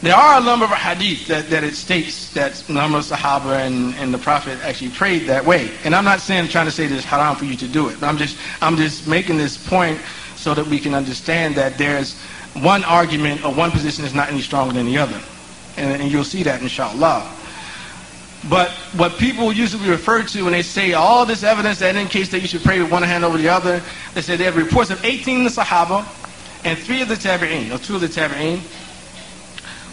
There are a number of hadith that it states that a number of Sahaba and the Prophet actually prayed that way. And I'm not trying to say that it's haram for you to do it. But I'm just making this point so that we can understand that there's one argument or one position is not any stronger than the other. And you'll see that inshallah. But what people usually refer to when they say all this evidence that indicates that you should pray with one hand over the other, they say they have reports of 18 of the Sahaba and 3 of the Tabi'een, or 2 of the Tabi'een,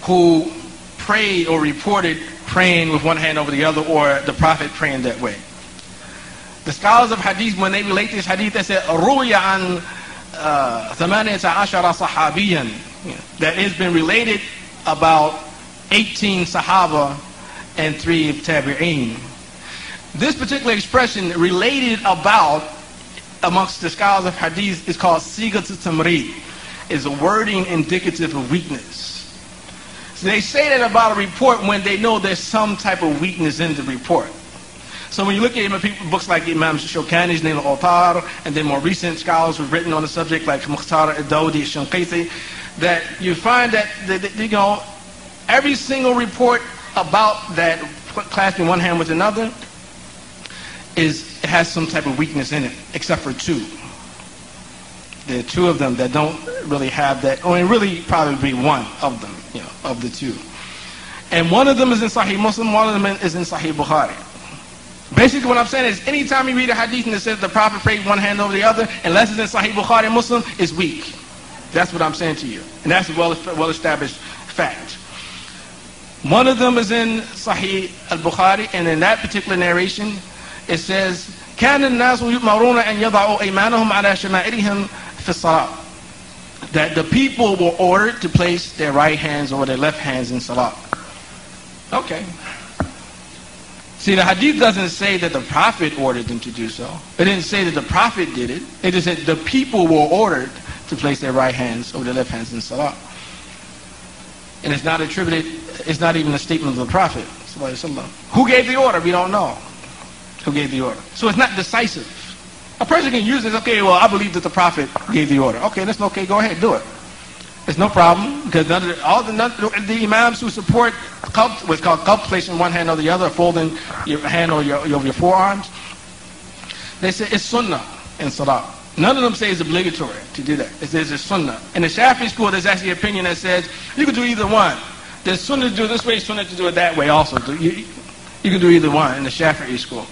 who prayed or reported praying with one hand over the other, or the Prophet praying that way. The scholars of hadith, when they relate this hadith, they say ruya an 18 sahabiyan, that has been related about 18 Sahaba and 3 of Tabi'een. This particular expression, related about, amongst the scholars of hadith, is called sigat tamrid, is a wording indicative of weakness. So they say that about a report when they know there's some type of weakness in the report. So when you look at books like Imam Shawkani's Nail al-Awtar, and then more recent scholars who've written on the subject like Mukhtar al-Dawdi, Shanqiti, that you find that every single report about that clasping one hand with another it has some type of weakness in it, except for 2. There are 2 of them that don't really have that, or really probably be one of them, of the 2. And one of them is in Sahih Muslim, one of them is in Sahih Bukhari. Basically what I'm saying is, anytime you read a hadith and it says the Prophet prayed one hand over the other, unless it's in Sahih Bukhari and Muslim, it's weak. That's what I'm saying to you. And that's a well-established fact. One of them is in Sahih al-Bukhari, and in that particular narration, it says, كان الناس يؤمرون أن يضعوا أيمانهم على شمائلهم في الصلاة. That the people were ordered to place their right hands over their left hands in salah. Okay. See, the hadith doesn't say that the Prophet ordered them to do so. It didn't say that the Prophet did it. It just said the people were ordered to place their right hands over their left hands in salah. And it's not attributed, it's not even a statement of the Prophet. Who gave the order? We don't know who gave the order. So it's not decisive. A person can use this, okay, well, I believe that the Prophet gave the order. Okay, that's okay, go ahead, do it. It's no problem, because all the imams who support qabd, what's called qabd, placing one hand over the other, folding your hand over your forearms, they say it's sunnah in salah. None of them say it's obligatory to do that. It says it's sunnah. In the Shafi'i school, there's actually an opinion that says you can do either one. There's sunnah to do it this way, sunnah to do it that way also. You can do either one in the Shafi'i school.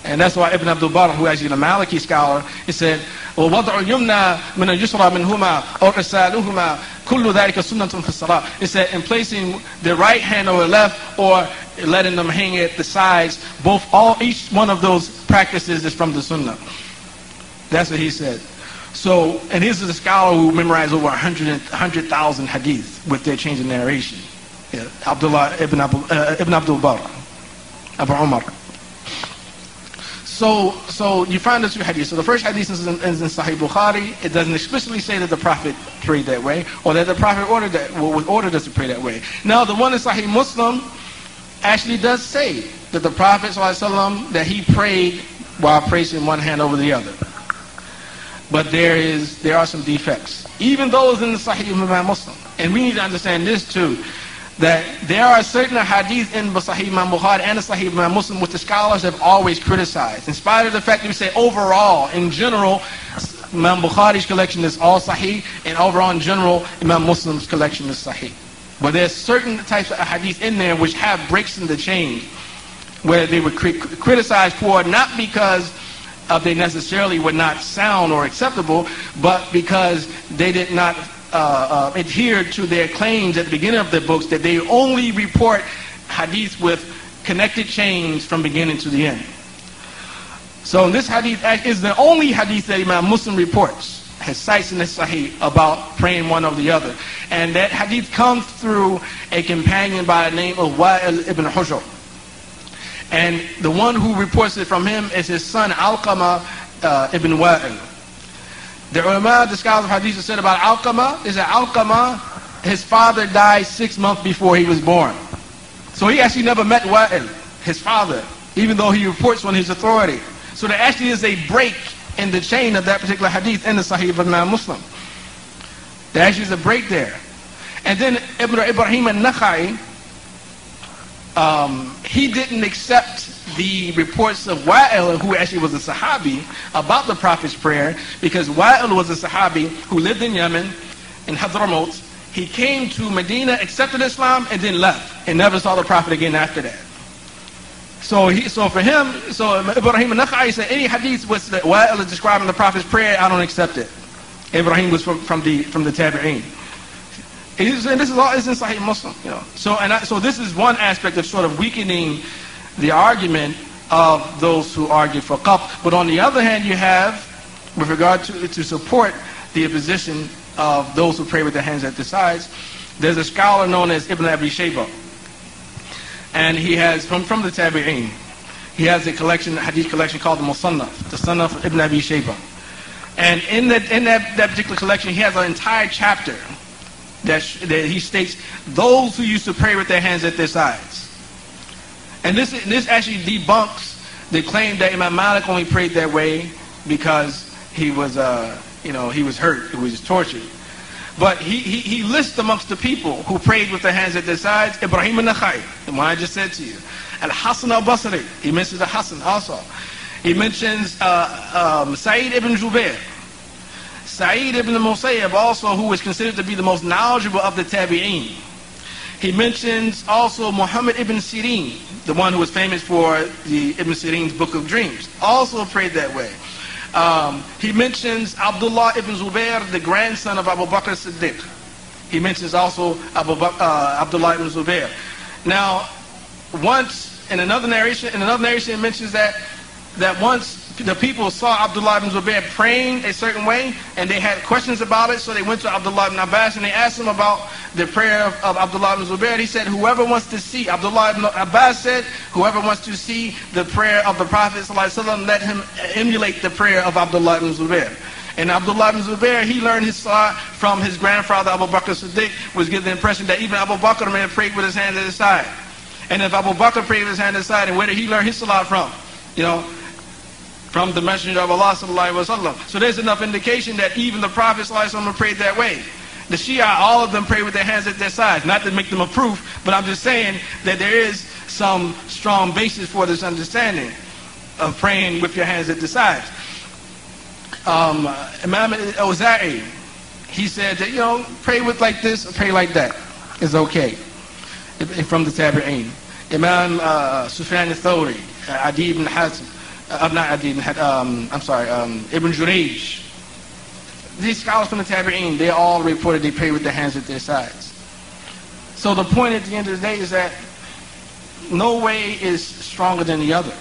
And that's why Ibn Abdullah, who is actually a Maliki scholar, he said, وَوَضْعُ الْيُمْنَى مِنَ الْيُسْرَى مِنْهُمَا أَوْ إِرْسَالُهُمَا كُلُّ ذَلِكَ سُنَّةٌ فِي الصَّلَاةِ. He said, in placing the right hand over the left, or letting them hang at the sides, each one of those practices is from the sunnah. That's what he said. So, and this is a scholar who memorized over 100,000 hadith with their change of narration. Yeah, Abdullah ibn Abdul Barr, Abu Umar. So you find this hadith. So the first hadith is in Sahih Bukhari. It doesn't explicitly say that the Prophet prayed that way, or that the Prophet ordered us to pray that way. Now the one in Sahih Muslim actually does say that the Prophet ﷺ, that he prayed while placing one hand over the other. But there are some defects, even those in the Sahih Imam Muslim. And we need to understand this too, that there are certain hadith in the Sahih Imam Bukhari and the Sahih Imam Muslim which the scholars have always criticized. In spite of the fact that we say overall, in general, Imam Bukhari's collection is all Sahih, and overall in general, Imam Muslim's collection is Sahih. But there's certain types of hadith in there which have breaks in the chain, where they were criticized for, not because they necessarily were not sound or acceptable, but because they did not adhere to their claims at the beginning of their books that they only report hadith with connected chains from beginning to the end. So this hadith is the only hadith that Imam Muslim reports, has cites in the Sahih about praying one over the other. And that hadith comes through a companion by the name of Wa'il ibn Hujr. And the one who reports it from him is his son Alqama ibn Wa'il. The ulama, the scholars of hadith, have said about Alqama is that Alqama, his father died 6 months before he was born. So he actually never met Wa'il, his father, even though he reports on his authority. So there actually is a break in the chain of that particular hadith in the Sahih of Imam Muslim. There actually is a break there. And then Ibrahim al-Nakhai, he didn't accept the reports of Wa'il, who actually was a Sahabi, about the Prophet's prayer, because Wa'il was a Sahabi who lived in Yemen, in Hadramaut. He came to Medina, accepted Islam, and then left, and never saw the Prophet again after that. So for him, Ibrahim al-Nakhai said, any hadith which Wa'il is describing the Prophet's prayer, I don't accept it. Ibrahim was from the Tabi'een. And this is all, it's in Sahih Muslim, you know. So this is one aspect of sort of weakening the argument of those who argue for qaf. But on the other hand, you have, with regard to support the position of those who pray with their hands at the sides, there's a scholar known as Ibn Abi Shayba, and he has from the Tabi'een, he has a collection, a hadith collection called the Musannaf, the Sunnah of Ibn Abi Shayba. And in that particular collection, he has an entire chapter that he states those who used to pray with their hands at their sides. And this actually debunks the claim that Imam Malik only prayed that way because he was he was hurt, he was tortured. But he lists amongst the people who prayed with their hands at their sides, Ibrahim al-Nakhai, the one I just said to you, Al-Hasan al-Basri, he mentions Al-Hasan also. He mentions Sa'id ibn Jubair, Sa'id ibn Musayyab also, who is considered to be the most knowledgeable of the Tabi'een. He mentions also Muhammad ibn Sirin, the one who was famous for the Ibn Sirin's Book of Dreams, also prayed that way. He mentions Abdullah ibn Zubair, the grandson of Abu Bakr as-Siddiq. He mentions also Abdullah ibn Zubair. Now, once in another narration it mentions that once the people saw Abdullah ibn Zubair praying a certain way, and they had questions about it, so they went to Abdullah ibn Abbas and they asked him about the prayer of Abdullah ibn Zubair. He said, whoever wants to see, Abdullah ibn Abbas said, whoever wants to see the prayer of the Prophet ﷺ, let him emulate the prayer of Abdullah ibn Zubair. And Abdullah ibn Zubair, he learned his salah from his grandfather Abu Bakr as-Siddiq, was given the impression that even Abu Bakr may have prayed with his hand at his side. And if Abu Bakr prayed with his hand at his side, and where did he learn his salah from? You know, from the Messenger of Allah sallallahu alaihi wasallam. So there's enough indication that even the Prophet sallallahu alaihi wasallam prayed that way. The Shia, all of them pray with their hands at their sides. Not to make them a proof, but I'm just saying that there is some strong basis for this understanding of praying with your hands at the sides. Imam al-Awza'i, he said that, pray with like this or pray like that is okay. From the Tabi'een. Imam Sufyan al-Thawri, Adi ibn Hatim, Ibn Jurayj. These scholars from the Tabi'een, they all reported they pray with their hands at their sides. So the point at the end of the day is that no way is stronger than the other.